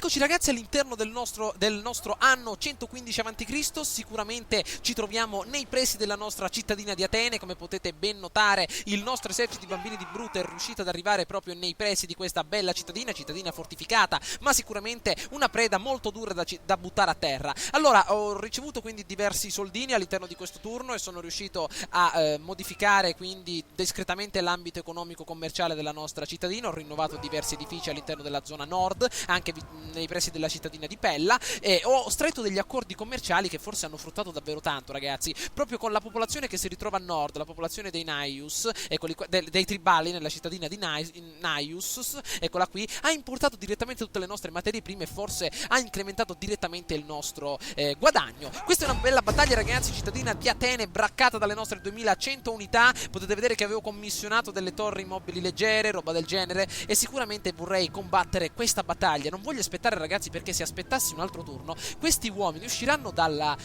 Eccoci ragazzi all'interno del nostro anno 115 a.C. Sicuramente ci troviamo nei pressi della nostra cittadina di Atene. Come potete ben notare, il nostro esercito di bambini di Brutto è riuscito ad arrivare proprio nei pressi di questa bella cittadina fortificata, ma sicuramente una preda molto dura da buttare a terra. Allora, ho ricevuto quindi diversi soldini all'interno di questo turno e sono riuscito a modificare quindi discretamente l'ambito economico-commerciale della nostra cittadina. Ho rinnovato diversi edifici all'interno della zona nord, anche nei pressi della cittadina di Pella, e ho stretto degli accordi commerciali che forse hanno fruttato davvero tanto, ragazzi, proprio con la popolazione che si ritrova a nord, la popolazione dei Naius, dei tribali nella cittadina di Naius, eccola qui, ha importato direttamente tutte le nostre materie prime e forse ha incrementato direttamente il nostro guadagno. Questa è una bella battaglia, ragazzi, cittadina di Atene, braccata dalle nostre 2100 unità. Potete vedere che avevo commissionato delle torri mobili leggere, roba del genere, e sicuramente vorrei combattere questa battaglia. Non voglio aspettare, ragazzi, perché se aspettassi un altro turno questi uomini usciranno dalla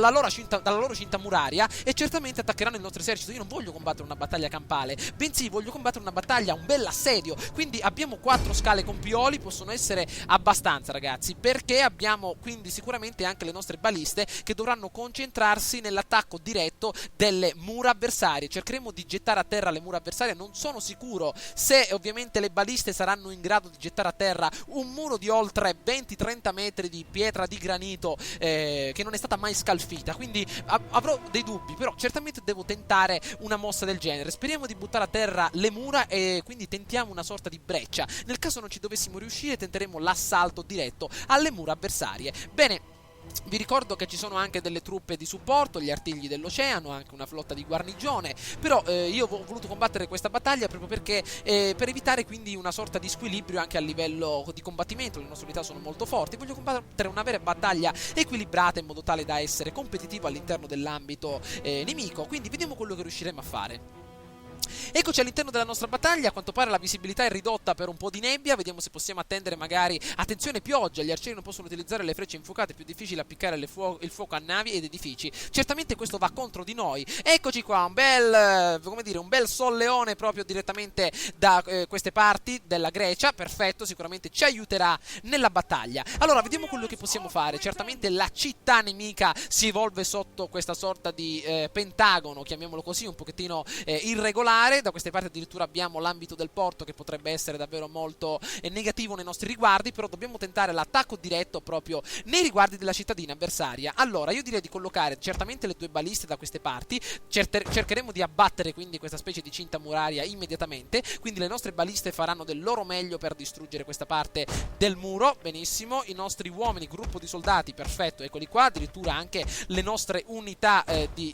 loro cinta muraria e certamente attaccheranno il nostro esercito. Io non voglio combattere una battaglia campale, bensì voglio combattere una battaglia, un bel assedio. Quindi abbiamo 4 scale con pioli, possono essere abbastanza, ragazzi, perché abbiamo quindi sicuramente anche le nostre baliste che dovranno concentrarsi nell'attacco diretto delle mura avversarie. Cercheremo di gettare a terra le mura avversarie. Non sono sicuro se ovviamente le baliste saranno in grado di gettare a terra un muro di oltre 20-30 metri di pietra di granito che non è stata mai scalfita, quindi avrò dei dubbi, però certamente devo tentare una mossa del genere. Speriamo di buttare a terra le mura e quindi tentiamo una sorta di breccia. Nel caso non ci dovessimo riuscire, tenteremo l'assalto diretto alle mura avversarie. Bene, vi ricordo che ci sono anche delle truppe di supporto, gli artigli dell'oceano, anche una flotta di guarnigione, però io ho voluto combattere questa battaglia proprio perché per evitare quindi una sorta di squilibrio anche a livello di combattimento. Le nostre unità sono molto forti, voglio combattere una vera battaglia equilibrata in modo tale da essere competitivo all'interno dell'ambito nemico, quindi vediamo quello che riusciremo a fare. Eccoci all'interno della nostra battaglia. A quanto pare la visibilità è ridotta per un po' di nebbia. Vediamo se possiamo attendere magari, attenzione, pioggia. Gli arcieri non possono utilizzare le frecce infuocate, è più difficile appiccare il fuoco a navi ed edifici. Certamente questo va contro di noi. Eccoci qua, un bel solleone proprio direttamente da queste parti della Grecia. Perfetto, sicuramente ci aiuterà nella battaglia. Allora, vediamo quello che possiamo fare. Certamente la città nemica si evolve sotto questa sorta di pentagono, chiamiamolo così, un pochettino irregolare. Da queste parti addirittura abbiamo l'ambito del porto che potrebbe essere davvero molto negativo nei nostri riguardi, però dobbiamo tentare l'attacco diretto proprio nei riguardi della cittadina avversaria. Allora, io direi di collocare certamente le 2 baliste da queste parti. Cercheremo di abbattere quindi questa specie di cinta muraria immediatamente, quindi le nostre baliste faranno del loro meglio per distruggere questa parte del muro. Benissimo, i nostri uomini, gruppo di soldati, perfetto, eccoli qua, addirittura anche le nostre unità di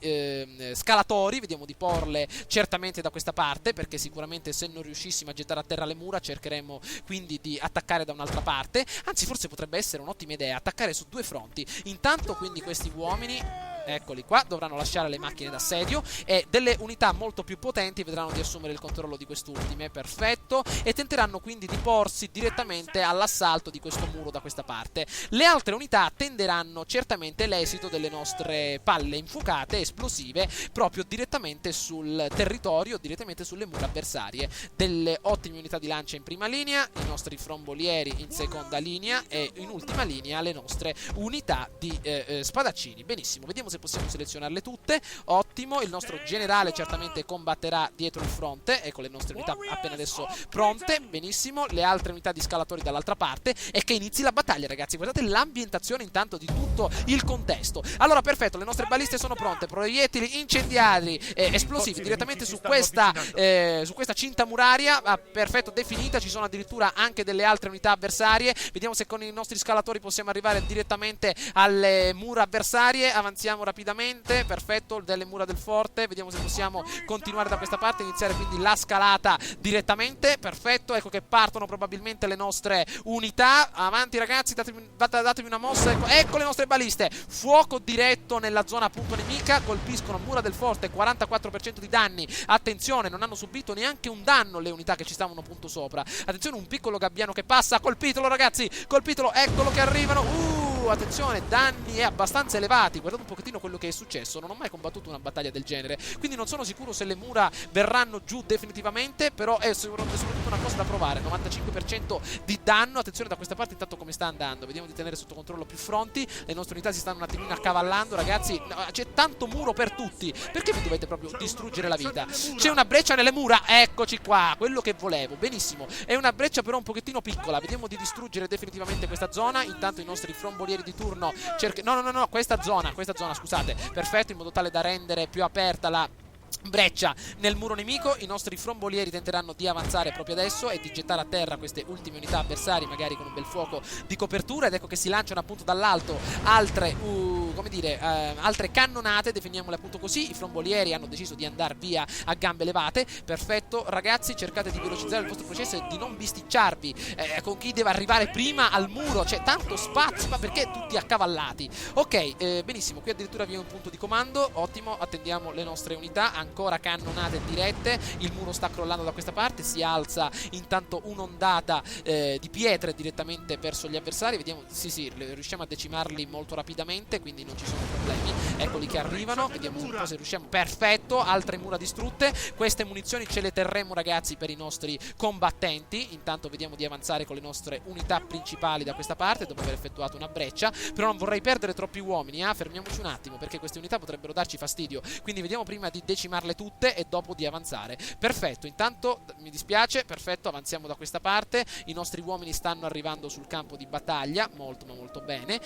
scalatori, vediamo di porle certamente da questa parte, perché sicuramente se non riuscissimo a gettare a terra le mura cercheremo quindi di attaccare da un'altra parte. Anzi, forse potrebbe essere un'ottima idea attaccare su 2 fronti. Intanto quindi questi uomini, eccoli qua, dovranno lasciare le macchine d'assedio e delle unità molto più potenti vedranno di assumere il controllo di quest'ultime. Perfetto, e tenteranno quindi di porsi direttamente all'assalto di questo muro da questa parte. Le altre unità attenderanno certamente l'esito delle nostre palle infuocate esplosive proprio direttamente sul territorio, direttamente sulle mura avversarie. Delle ottime unità di lancia in prima linea, i nostri frombolieri in seconda linea e in ultima linea le nostre unità di spadaccini. Benissimo, vediamo se possiamo selezionarle tutte. Ottimo, il nostro generale certamente combatterà dietro il fronte, ecco le nostre unità appena adesso pronte. Benissimo, le altre unità di scalatori dall'altra parte e che inizi la battaglia, ragazzi. Guardate l'ambientazione intanto di tutto il contesto. Allora, perfetto, le nostre baliste sono pronte, proiettili incendiari esplosivi direttamente su questa cinta muraria. Perfetto, definita. Ci sono addirittura anche delle altre unità avversarie. Vediamo se con i nostri scalatori possiamo arrivare direttamente alle mura avversarie. Avanziamo rapidamente. Perfetto, delle mura del forte. Vediamo se possiamo continuare da questa parte, iniziare quindi la scalata direttamente. Perfetto, ecco che partono probabilmente le nostre unità. Avanti, ragazzi, datevi una mossa. Ecco le nostre baliste. Fuoco diretto nella zona appunto nemica. Colpiscono mura del forte, 44% di danni. Attenzione, non hanno subito neanche un danno le unità che ci stavano appunto sopra. Attenzione, un piccolo gabbiano che passa. Colpitelo, ragazzi, colpitelo. Eccolo che arrivano. attenzione, danni abbastanza elevati. Guardate un pochettino quello che è successo. Non ho mai combattuto una battaglia del genere, quindi non sono sicuro se le mura verranno giù definitivamente, però è soprattutto una cosa da provare. 95% di danno. Attenzione da questa parte intanto come sta andando, vediamo di tenere sotto controllo più fronti. Le nostre unità si stanno un attimino accavallando, ragazzi. C'è tanto muro per tutti, perché vi dovete proprio distruggere la vita? C'è una breccia nelle mura, eccoci qua, quello che volevo, benissimo. È una breccia però un pochettino piccola, vediamo di distruggere definitivamente questa zona. Intanto i nostri frombolieri di turno no, questa zona, scusate, perfetto, in modo tale da rendere più aperta la breccia nel muro nemico. I nostri frombolieri tenteranno di avanzare proprio adesso e di gettare a terra queste ultime unità avversarie, magari con un bel fuoco di copertura, ed ecco che si lanciano appunto dall'alto altre altre cannonate, definiamole appunto così. I frombolieri hanno deciso di andare via a gambe levate. Perfetto ragazzi, cercate di velocizzare il vostro processo e di non bisticciarvi con chi deve arrivare prima al muro. C'è tanto spazio, ma perché tutti accavallati? Ok, benissimo, qui addirittura vi è un punto di comando, ottimo. Attendiamo le nostre unità. Ancora cannonate dirette, il muro sta crollando da questa parte, si alza intanto un'ondata di pietre direttamente verso gli avversari. Vediamo, sì, riusciamo a decimarli molto rapidamente, quindi non ci sono problemi. Eccoli che arrivano, vediamo un po' se riusciamo. Perfetto, altre mura distrutte. Queste munizioni ce le terremo ragazzi per i nostri combattenti. Intanto vediamo di avanzare con le nostre unità principali da questa parte, dopo aver effettuato una breccia. Però non vorrei perdere troppi uomini, fermiamoci un attimo, perché queste unità potrebbero darci fastidio. Quindi vediamo prima di decimarle tutte e dopo di avanzare. Perfetto, intanto mi dispiace, perfetto, avanziamo da questa parte. I nostri uomini stanno arrivando sul campo di battaglia, molto ma molto bene.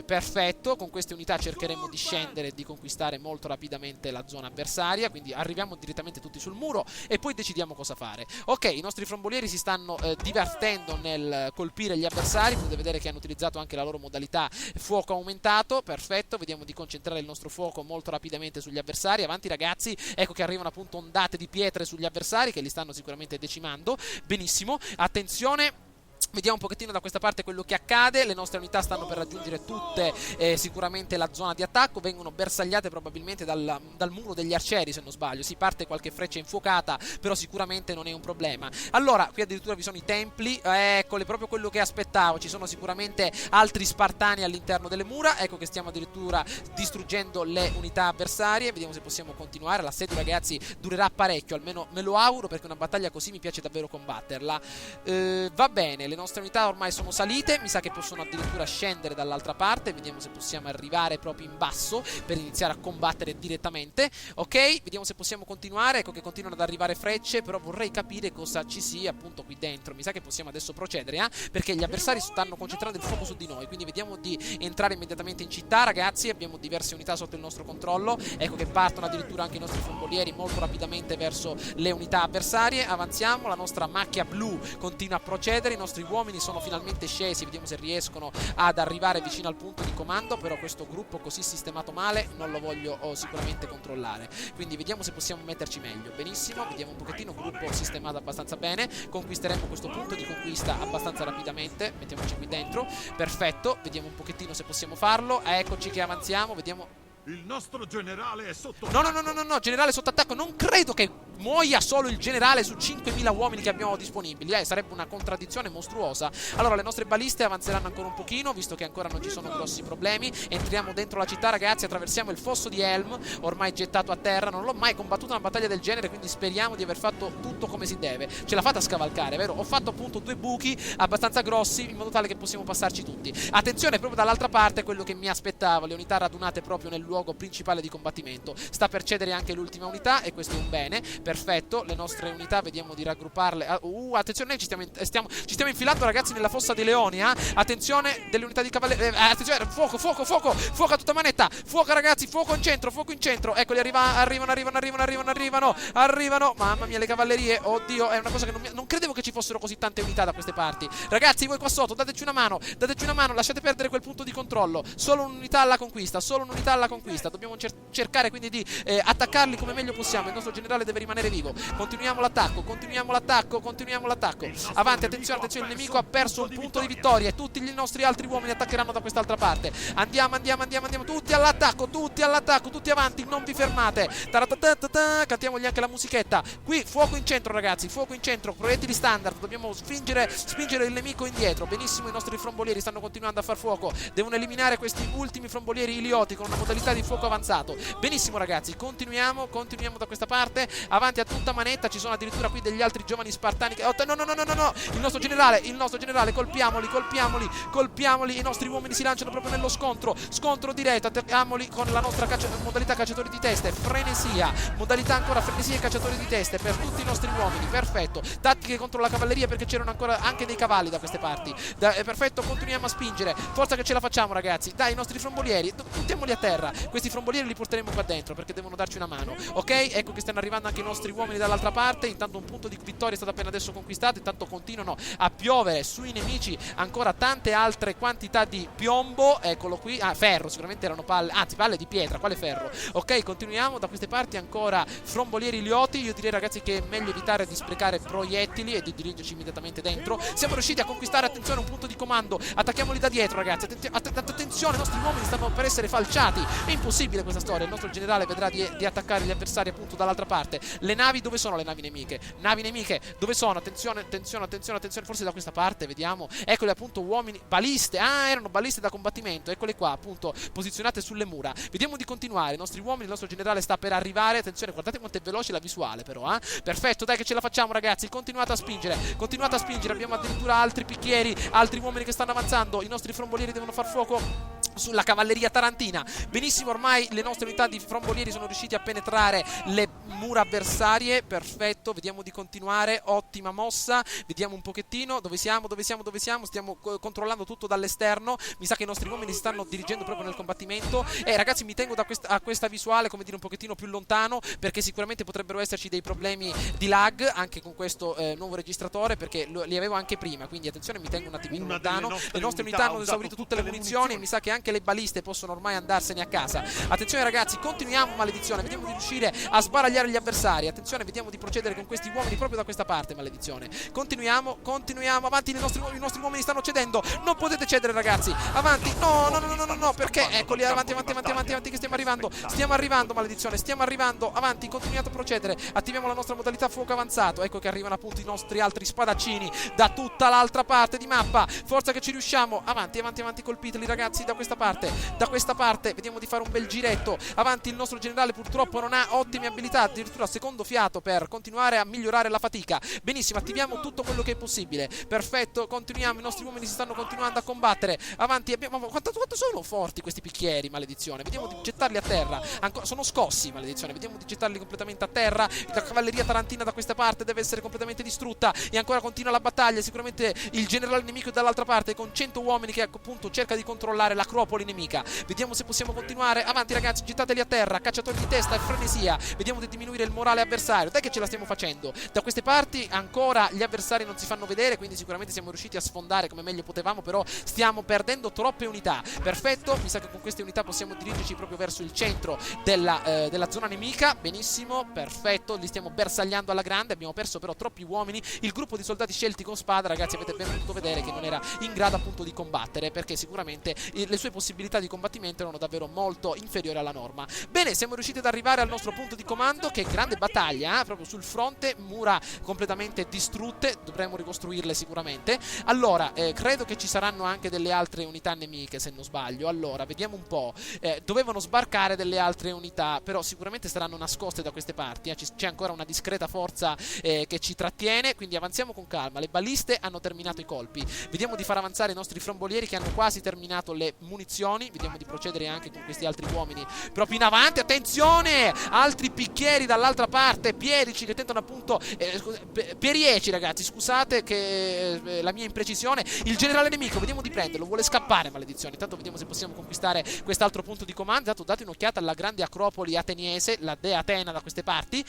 Perfetto, con queste unità cercheremo di scendere e di conquistare molto rapidamente la zona avversaria, quindi arriviamo direttamente tutti sul muro e poi decidiamo cosa fare. Ok, i nostri frombolieri si stanno divertendo nel colpire gli avversari. Potete vedere che hanno utilizzato anche la loro modalità fuoco aumentato. Perfetto, vediamo di concentrare il nostro fuoco molto rapidamente sugli avversari. Avanti ragazzi, ecco che arrivano appunto ondate di pietre sugli avversari che li stanno sicuramente decimando. Benissimo, attenzione. Vediamo un pochettino da questa parte quello che accade. Le nostre unità stanno per raggiungere tutte sicuramente la zona di attacco. Vengono bersagliate probabilmente dal muro degli arcieri, se non sbaglio. Si parte qualche freccia infuocata, però sicuramente non è un problema. Allora, qui addirittura vi sono i templi. Eccole, proprio quello che aspettavo. Ci sono sicuramente altri spartani all'interno delle mura. Ecco che stiamo addirittura distruggendo le unità avversarie. Vediamo se possiamo continuare. L'assedio ragazzi durerà parecchio, almeno me lo auguro, perché una battaglia così mi piace davvero combatterla. Va bene, le nostre unità ormai sono salite, mi sa che possono addirittura scendere dall'altra parte. Vediamo se possiamo arrivare proprio in basso per iniziare a combattere direttamente. Ok, vediamo se possiamo continuare. Ecco che continuano ad arrivare frecce, però vorrei capire cosa ci sia appunto qui dentro. Mi sa che possiamo adesso procedere, perché gli avversari stanno concentrando il fuoco su di noi. Quindi vediamo di entrare immediatamente in città ragazzi. Abbiamo diverse unità sotto il nostro controllo. Ecco che partono addirittura anche i nostri frombolieri molto rapidamente verso le unità avversarie. Avanziamo, la nostra macchia blu continua a procedere. I nostri uomini sono finalmente scesi, vediamo se riescono ad arrivare vicino al punto di comando. Però questo gruppo così sistemato male non lo voglio sicuramente controllare, quindi vediamo se possiamo metterci meglio. Benissimo, vediamo un pochettino, gruppo sistemato abbastanza bene. Conquisteremo questo punto di conquista abbastanza rapidamente. Mettiamoci qui dentro, perfetto, vediamo un pochettino se possiamo farlo. Eccoci che avanziamo, vediamo. Il nostro generale è sotto attacco. No, generale sotto attacco. Non credo che muoia solo il generale su 5.000 uomini che abbiamo disponibili. Sarebbe una contraddizione mostruosa. Allora le nostre baliste avanzeranno ancora un pochino, visto che ancora non ci sono grossi problemi. Entriamo dentro la città ragazzi, attraversiamo il fosso di Helm, ormai gettato a terra. Non l'ho mai combattuta una battaglia del genere, quindi speriamo di aver fatto tutto come si deve. Ce la fate a scavalcare, vero? Ho fatto appunto 2 buchi abbastanza grossi, in modo tale che possiamo passarci tutti. Attenzione, proprio dall'altra parte quello che mi aspettavo, le unità radunate proprio nel luogo principale di combattimento. Sta per cedere anche l'ultima unità e questo è un bene. Perfetto, le nostre unità vediamo di raggrupparle. Attenzione, ci stiamo infilando ragazzi nella fossa dei leoni. Attenzione, delle unità di cavalleria. Attenzione, fuoco a tutta manetta. Fuoco ragazzi, fuoco in centro. Eccoli, arrivano. Mamma mia, le cavallerie. Oddio, è una cosa che non credevo che ci fossero così tante unità da queste parti. Ragazzi, voi qua sotto, dateci una mano, lasciate perdere quel punto di controllo. Solo un'unità alla conquista. Dobbiamo cercare quindi di attaccarli come meglio possiamo. Il nostro generale deve rimanere rimanere vivo. Continuiamo l'attacco, continuiamo l'attacco, continuiamo l'attacco. Avanti, attenzione, attenzione, il nemico ha perso un punto di vittoria e tutti i nostri altri uomini attaccheranno da quest'altra parte. Andiamo, andiamo, andiamo, andiamo, tutti all'attacco, tutti avanti, non vi fermate. Taratatata, cantiamogli anche la musichetta. Qui fuoco in centro, ragazzi, fuoco in centro, proiettili standard, dobbiamo spingere il nemico indietro. Benissimo, i nostri frombolieri stanno continuando a far fuoco, devono eliminare questi ultimi frombolieri ilioti con una modalità di fuoco avanzato. Benissimo ragazzi, continuiamo da questa parte, avanti a tutta manetta. Ci sono addirittura qui degli altri giovani spartani che... no, il nostro generale, colpiamoli, i nostri uomini si lanciano proprio nello scontro diretto, attacchiamoli con la nostra modalità cacciatori di teste, frenesia, modalità ancora frenesia e cacciatori di teste per tutti i nostri uomini, perfetto. Tattiche contro la cavalleria perché c'erano ancora anche dei cavalli da queste parti, perfetto, continuiamo a spingere, forza che ce la facciamo ragazzi. Dai, i nostri frombolieri, buttiamoli a terra, questi frombolieri li porteremo qua dentro perché devono darci una mano, ok? Ecco che stanno arrivando anche i nostri uomini dall'altra parte. Intanto un punto di vittoria è stato appena adesso conquistato. Intanto continuano a piovere sui nemici ancora tante altre quantità di piombo, eccolo qui, ferro, sicuramente erano palle, anzi palle di pietra, quale ferro, ok? Continuiamo da queste parti, ancora frombolieri ilioti. Io direi ragazzi che è meglio evitare di sprecare proiettili e di dirigerci immediatamente dentro. Siamo riusciti a conquistare, attenzione, un punto di comando, attacchiamoli da dietro ragazzi, attenzione, i nostri uomini stanno per essere falciati, è impossibile questa storia. Il nostro generale vedrà di attaccare gli avversari appunto dall'altra parte. Le navi, dove sono le navi nemiche? Navi nemiche, dove sono? Attenzione, forse da questa parte, vediamo, eccole appunto, uomini, baliste, erano baliste da combattimento, eccole qua appunto, posizionate sulle mura. Vediamo di continuare, i nostri uomini, il nostro generale sta per arrivare, attenzione, guardate quanto è veloce la visuale però, perfetto, dai che ce la facciamo ragazzi, continuate a spingere, abbiamo addirittura altri picchieri, altri uomini che stanno avanzando, i nostri frombolieri devono far fuoco sulla cavalleria tarantina. Benissimo, ormai le nostre unità di frombolieri sono riusciti a penetrare le mura avversarie, perfetto, vediamo di continuare, ottima mossa, vediamo un pochettino dove siamo, stiamo controllando tutto dall'esterno, mi sa che i nostri uomini si stanno dirigendo proprio nel combattimento ragazzi mi tengo a questa visuale, come dire, un pochettino più lontano perché sicuramente potrebbero esserci dei problemi di lag anche con questo nuovo registratore, perché li avevo anche prima, quindi attenzione, mi tengo un attimino lontano. Le nostre unità hanno esaurito tutte le munizioni e mi sa che anche le baliste possono ormai andarsene a casa. Attenzione ragazzi, continuiamo, maledizione, vediamo di riuscire a sbaragliare gli avversari. Attenzione, vediamo di procedere con questi uomini proprio da questa parte, maledizione. Continuiamo, avanti, i nostri uomini stanno cedendo, non potete cedere ragazzi, avanti, no, perché eccoli, avanti che stiamo arrivando, maledizione, stiamo arrivando, avanti, continuate a procedere, attiviamo la nostra modalità fuoco avanzato, ecco che arrivano appunto i nostri altri spadaccini da tutta l'altra parte di mappa, forza che ci riusciamo, avanti, colpiteli ragazzi da questa parte, vediamo di fare un bel giretto, avanti, il nostro generale purtroppo non ha ottime abilità, addirittura secondo fiato per continuare a migliorare la fatica. Benissimo, attiviamo tutto quello che è possibile, perfetto, continuiamo, i nostri uomini si stanno continuando a combattere, avanti, quanto sono forti questi picchieri, maledizione, vediamo di gettarli a terra, ancora sono scossi, maledizione, vediamo di gettarli completamente a terra, la cavalleria tarantina da questa parte deve essere completamente distrutta e ancora continua la battaglia, sicuramente il generale nemico è dall'altra parte con 100 uomini che appunto cerca di controllare l'acropoli nemica. Vediamo se possiamo continuare, avanti ragazzi, gettateli a terra, cacciatori di testa e frenesia, vediamo di diminuire il morale avversario, dai che ce la stiamo facendo. Da queste parti ancora gli avversari non si fanno vedere, quindi sicuramente siamo riusciti a sfondare come meglio potevamo, però stiamo perdendo troppe unità. Perfetto, mi sa che con queste unità possiamo dirigerci proprio verso il centro della zona nemica. Benissimo, perfetto, li stiamo bersagliando alla grande, abbiamo perso però troppi uomini, il gruppo di soldati scelti con spada, ragazzi, avete ben potuto vedere che non era in grado appunto di combattere, perché sicuramente le sue possibilità di combattimento erano davvero molto inferiori alla norma. Bene, siamo riusciti ad arrivare al nostro punto di comando, che è grande battaglia, proprio sul fronte, mura completamente distrutte, dovremo ricostruirle sicuramente. Allora, credo che ci saranno anche delle altre unità nemiche, se non sbaglio. Allora, vediamo un po', dovevano sbarcare delle altre unità, però sicuramente saranno nascoste da queste parti, c'è ancora una discreta forza che ci trattiene, quindi avanziamo con calma. Le baliste hanno terminato i colpi, vediamo di far avanzare i nostri frombolieri che hanno quasi terminato le munizioni, vediamo di procedere anche con questi altri uomini proprio in avanti. Attenzione, altri picchieri dall'altra parte, pierici che tentano appunto pierieci ragazzi, scusate che la mia imprecisione. Il generale nemico, vediamo di prenderlo, vuole scappare, maledizione. Intanto vediamo se possiamo conquistare quest'altro punto di comando. Intanto date un'occhiata alla grande acropoli ateniese, la dea Atena da queste parti.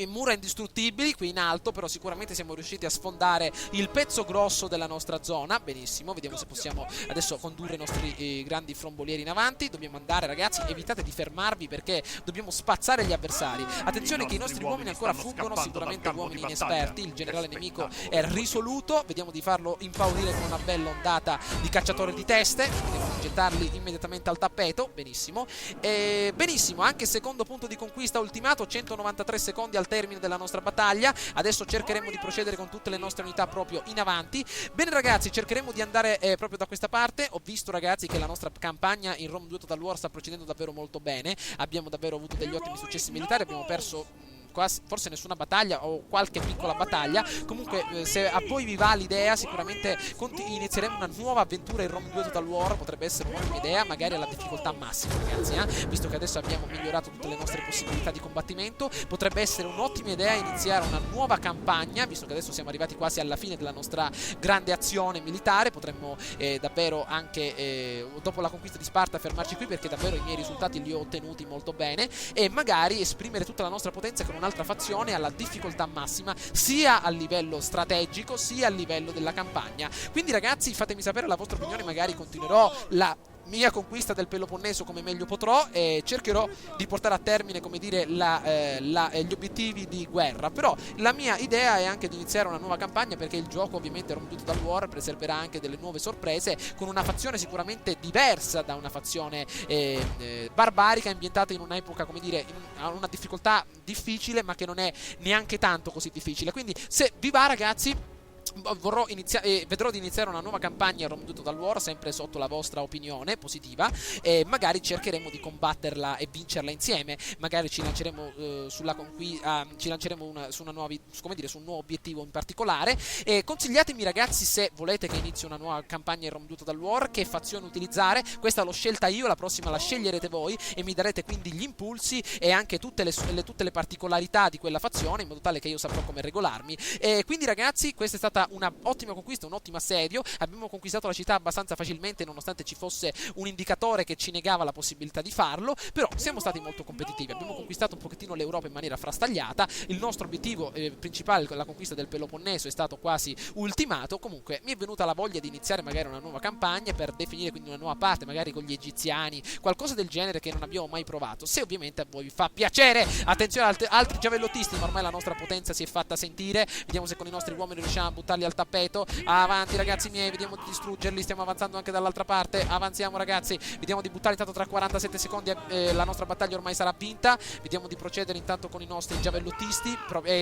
mura indistruttibili qui in alto, però sicuramente siamo riusciti a sfondare il pezzo grosso della nostra zona. Benissimo, vediamo se possiamo adesso condurre i nostri grandi frombolieri in avanti. Dobbiamo andare, ragazzi, evitate di fermarvi perché dobbiamo spazzare gli avversari. Attenzione che i nostri uomini ancora fuggono, sicuramente uomini inesperti. Il generale nemico è risoluto, vediamo di farlo impaurire con una bella ondata di cacciatore di teste. Vediamo di gettarli immediatamente al tappeto. Benissimo, benissimo, anche secondo punto di conquista ultimato, 193 secondi al termine della nostra battaglia. Adesso cercheremo di procedere con tutte le nostre unità proprio in avanti. Bene ragazzi, cercheremo di andare proprio da questa parte. Ho visto ragazzi che la nostra campagna in Rome 2 Total War sta procedendo davvero molto bene. Abbiamo davvero avuto degli ottimi successi militari. Abbiamo perso quasi, forse nessuna battaglia o qualche piccola battaglia. Comunque se a voi vi va l'idea, sicuramente inizieremo una nuova avventura in Rome 2 Total War. Potrebbe essere un'ottima idea, magari alla difficoltà massima ragazzi, visto che adesso abbiamo migliorato tutte le nostre possibilità di combattimento. Potrebbe essere un'ottima idea iniziare una nuova campagna, visto che adesso siamo arrivati quasi alla fine della nostra grande azione militare. Potremmo davvero anche dopo la conquista di Sparta fermarci qui, perché davvero i miei risultati li ho ottenuti molto bene, e magari esprimere tutta la nostra potenza con un'altra fazione alla difficoltà massima, sia a livello strategico sia a livello della campagna. Quindi ragazzi, fatemi sapere la vostra opinione, magari continuerò la mia conquista del Peloponneso come meglio potrò e cercherò di portare a termine, come dire, gli obiettivi di guerra. Però la mia idea è anche di iniziare una nuova campagna, perché il gioco ovviamente Rome 2 Total War preserverà anche delle nuove sorprese, con una fazione sicuramente diversa da una fazione barbarica, ambientata in un'epoca, come dire, a una difficoltà difficile, ma che non è neanche tanto così difficile. Quindi se vi va ragazzi, vedrò di iniziare una nuova campagna Rome 2 Total War, sempre sotto la vostra opinione positiva, e magari cercheremo di combatterla e vincerla insieme. Magari ci lanceremo su una nuova, come dire, su un nuovo obiettivo in particolare. Consigliatemi ragazzi, se volete che inizi una nuova campagna in Rome 2 Total War, che fazione utilizzare. Questa l'ho scelta io, la prossima la sceglierete voi, e mi darete quindi gli impulsi e anche tutte le particolarità di quella fazione, in modo tale che io saprò come regolarmi. Quindi ragazzi, questa è stata una ottima conquista, un ottimo assedio. Abbiamo conquistato la città abbastanza facilmente, nonostante ci fosse un indicatore che ci negava la possibilità di farlo. Però siamo stati molto competitivi, abbiamo conquistato un pochettino l'Europa in maniera frastagliata. Il nostro obiettivo principale, la conquista del Peloponneso, è stato quasi ultimato. Comunque mi è venuta la voglia di iniziare magari una nuova campagna, per definire quindi una nuova parte, magari con gli egiziani, qualcosa del genere che non abbiamo mai provato, se ovviamente a voi vi fa piacere. Attenzione altri giavellottisti, ma ormai la nostra potenza si è fatta sentire. Vediamo se con i nostri uomini riusciamo a buttarli al tappeto. Avanti ragazzi miei, vediamo di distruggerli. Stiamo avanzando anche dall'altra parte, avanziamo ragazzi, vediamo di buttare intanto. Tra 47 secondi la nostra battaglia ormai sarà vinta. Vediamo di procedere intanto con i nostri giavellottisti,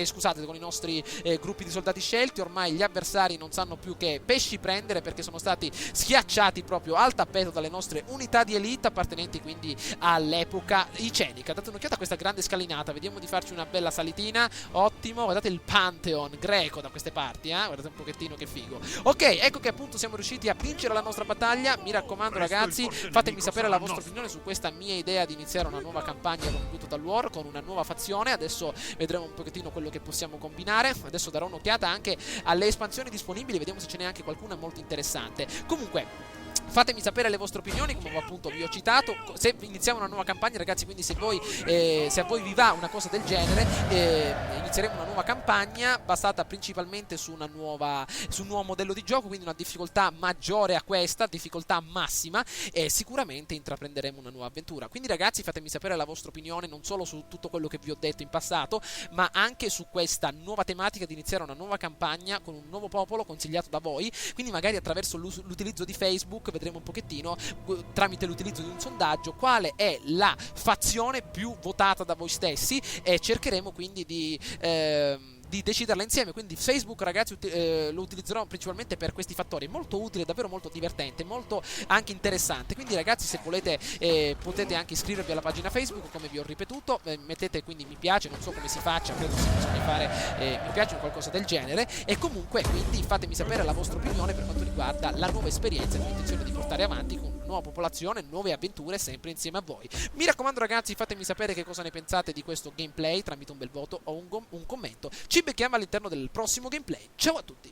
scusate, con i nostri gruppi di soldati scelti. Ormai gli avversari non sanno più che pesci prendere, perché sono stati schiacciati proprio al tappeto dalle nostre unità di elite, appartenenti quindi all'epoca icenica. Date un'occhiata a questa grande scalinata, vediamo di farci una bella salitina. Ottimo, guardate il Pantheon greco da queste parti, guardate un pochettino che figo. Ok, ecco che appunto siamo riusciti a vincere la nostra battaglia. Mi raccomando ragazzi, fatemi sapere la vostra opinione su questa mia idea di iniziare una nuova campagna Rome 2 Total War con una nuova fazione. Adesso vedremo un pochettino quello che possiamo combinare. Adesso darò un'occhiata anche alle espansioni disponibili, vediamo se ce n'è anche qualcuna molto interessante. Comunque fatemi sapere le vostre opinioni, come appunto vi ho citato. Se iniziamo una nuova campagna ragazzi, quindi se a voi vi va una cosa del genere, inizieremo una nuova campagna basata principalmente su un nuovo modello di gioco, quindi una difficoltà maggiore a questa, difficoltà massima, e sicuramente intraprenderemo una nuova avventura. Quindi ragazzi, fatemi sapere la vostra opinione, non solo su tutto quello che vi ho detto in passato, ma anche su questa nuova tematica di iniziare una nuova campagna con un nuovo popolo consigliato da voi. Quindi magari attraverso l'utilizzo di Facebook vedremo un pochettino, tramite l'utilizzo di un sondaggio, quale è la fazione più votata da voi stessi, e cercheremo quindi di deciderla insieme. Quindi Facebook ragazzi lo utilizzerò principalmente per questi fattori. È molto utile, davvero molto divertente, molto anche interessante. Quindi ragazzi, se volete potete anche iscrivervi alla pagina Facebook, come vi ho ripetuto. Mettete quindi mi piace, non so come si faccia, credo si bisogna fare mi piace o qualcosa del genere. E comunque quindi fatemi sapere la vostra opinione per quanto riguarda la nuova esperienza che ho intenzione di portare avanti, con nuova popolazione, nuove avventure, sempre insieme a voi. Mi raccomando ragazzi, fatemi sapere che cosa ne pensate di questo gameplay tramite un bel voto o un commento. Ci becchiamo all'interno del prossimo gameplay. Ciao a tutti!